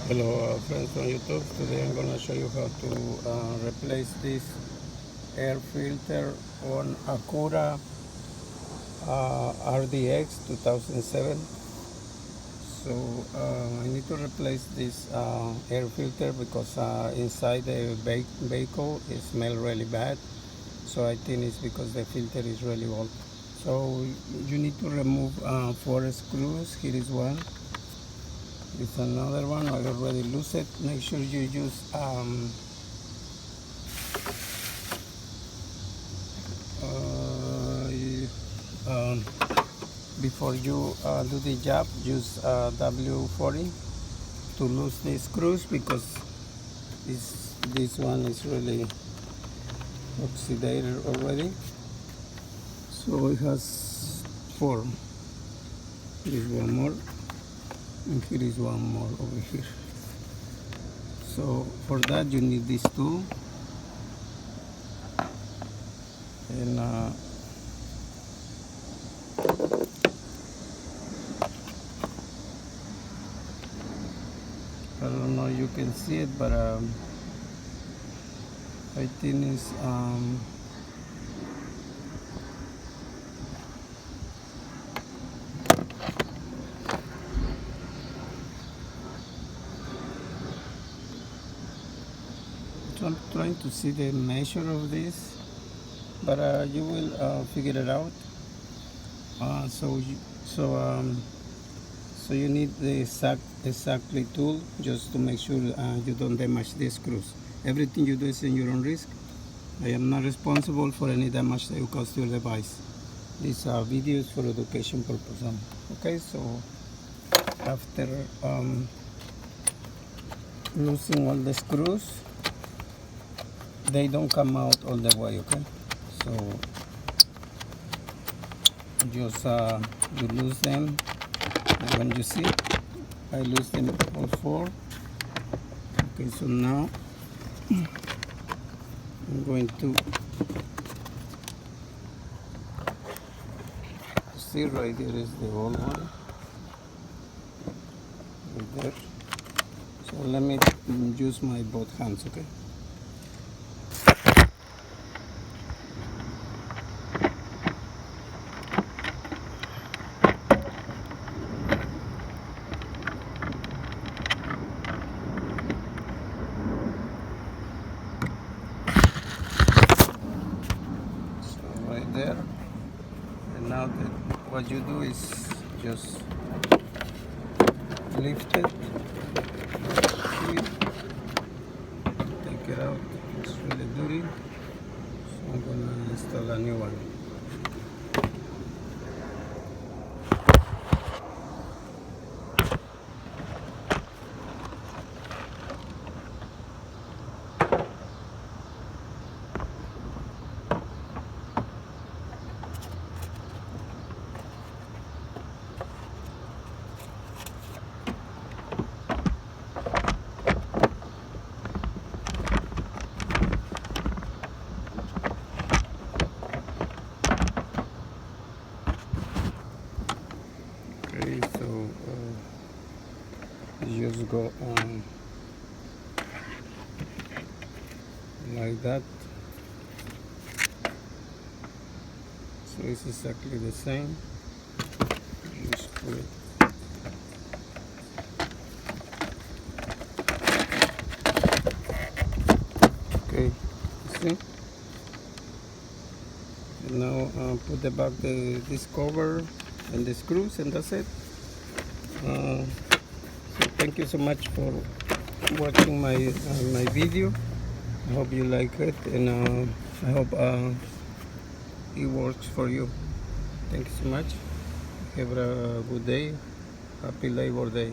Hello friends on YouTube. Today I'm gonna show you how to replace this air filter on Acura RDX 2007. So I need to replace this air filter because inside the vehicle it smells really bad. So I think it's because the filter is really old. So you need to remove 4 screws. Here is one. It's another one. I already lose it. Make sure you use before you do the job, use W40 to lose the screws because this one is really oxidated already. So it has 4. There is one more, and here is one more over here. So for that you need these two, and I don't know you can see it, but I think it's I'm trying to see the measure of this, but you will figure it out. So you need the exactly tool just to make sure you don't damage the screws. Everything you do is in your own risk. I am not responsible for any damage that you cause to your device. These are videos for education purpose. Okay, so after losing all the screws, they don't come out all the way. Okay, so just you lose them, and when you see I lose them all 4. Okay, so now I'm going to see right here is the old one right there. So let me use my both hands. Okay, so right there. And now what you do is just lift it here, take it out. It's really dirty, so I'm gonna install a new one. Okay, so you just go on like that. So it's exactly the same. Just put it. Okay, see? And now put this cover and the screws, and that's it. So thank you so much for watching my video. I hope you like it, and I hope it works for you. Thank you so much. Have a good day. Happy Labor Day.